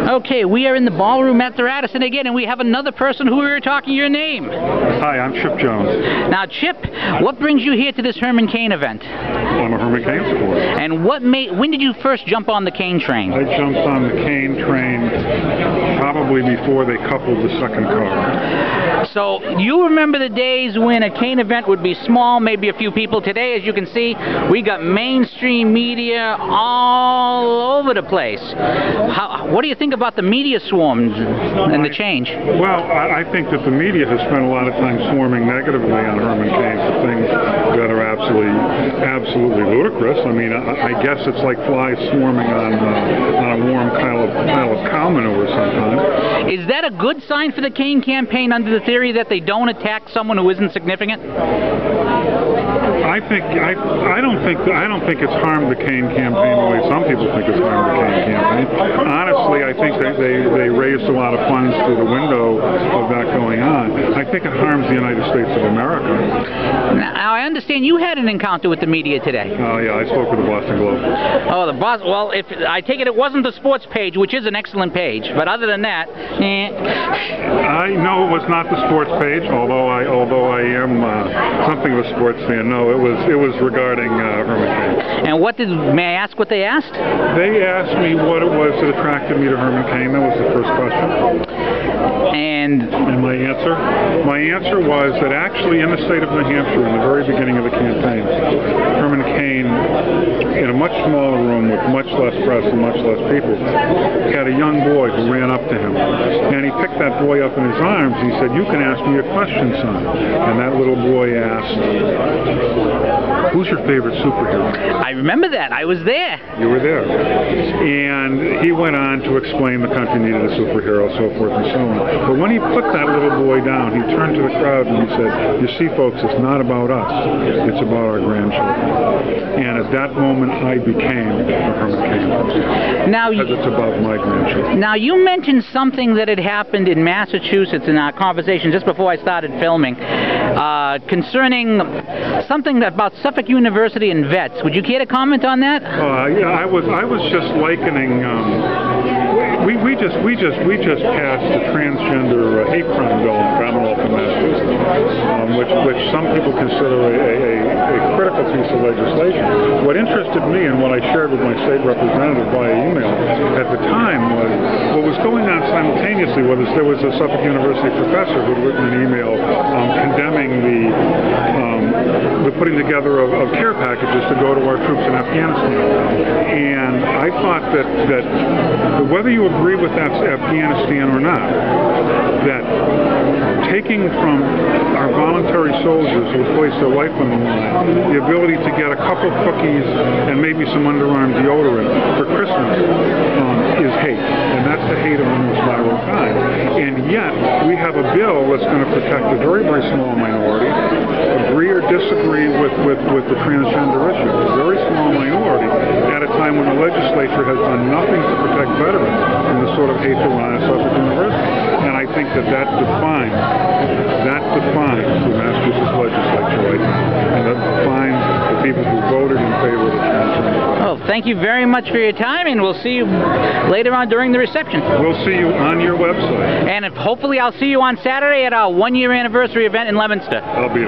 Okay, we are in the ballroom at the Radisson again, and we have another person who we were talking your name. Hi, I'm Chip Jones. Now, Chip, what brings you here to this Herman Cain event? I'm a Herman Cain supporter. And when did you first jump on the Cain train? I jumped on the Cain train probably before they coupled the second car. So, you remember the days when a Cain event would be small, maybe a few people. Today, as you can see, we got mainstream media all over the place. What do you think about the media swarms and the change? Well, I think that the media has spent a lot of time swarming negatively on Herman Cain for things that are absolutely ludicrous. I mean, I guess it's like flies swarming on a warm pile of cow manure sometimes. Is that a good sign for the Cain campaign under the theory that they don't attack someone who isn't significant? I don't think it's harmed the Cain campaign the way some people think it's harmed the Cain campaign. Honestly, I think they raised a lot of funds through the window of that going on. I think it harms the United States of America. Now, I understand you had an encounter with the media today. Oh, yeah, I spoke with the Boston Globe. Oh, the Boston. Well, I take it wasn't the sports page, which is an excellent page, but other than that, I know it was not the sports page, although I am something of a sports fan. No, it was regarding Herman Cain. And may I ask what they asked? They asked me what it was that attracted me to Herman Cain. That was the first question. And my answer was that actually in the state of New Hampshire, in the very beginning of the campaign, Herman Cain, in a much smaller room with much less press and much less people, had a young boy who ran up to him. And he picked that boy up in his arms and he said, "You can ask me a question, son." And that little boy asked, "Who's your favorite superhero?" I remember that. I was there. You were there. And he went on to explain the country needed a superhero, so forth and so on. But when he put that little boy down, he turned to the crowd and he said, "You see, folks, it's not about us. It's about our grandchildren." And at that moment, I became a Herman Cain person. Because it's about my grandchildren. Now, you mentioned something that had happened in Massachusetts in our conversation just before I started filming, concerning something about Suffolk University and vets. Would you care to comment on that? Yeah, I was just likening. We just passed the transgender hate crime bill in the Commonwealth of Massachusetts, which some people consider a critical piece of legislation. What interested me and what I shared with my state representative via email at the time was what was going on simultaneously. There was a Suffolk University professor who had written an email condemning the putting together of care packages to go to our troops in Afghanistan. And I thought that whether you agree with Afghanistan or not, that taking from our voluntary soldiers who place their life on the line the ability to get a couple cookies and maybe some underarm deodorant for Christmas is hate. And that's the hate of the most viral kind. And yet, we have a bill that's going to protect a very, very small minority, agree or disagree with the transgender issue. A very small minority at a time when the legislature has done nothing to protect veterans from the sort of hate that went on at Suffolk University. And I think that defines the Massachusetts legislature right now. And that defines the people who voted in favor of the transgender. Well, thank you very much for your time, and we'll see you later on during the reception. We'll see you on your website. And hopefully I'll see you on Saturday at our one-year anniversary event in Leominster. I'll be there.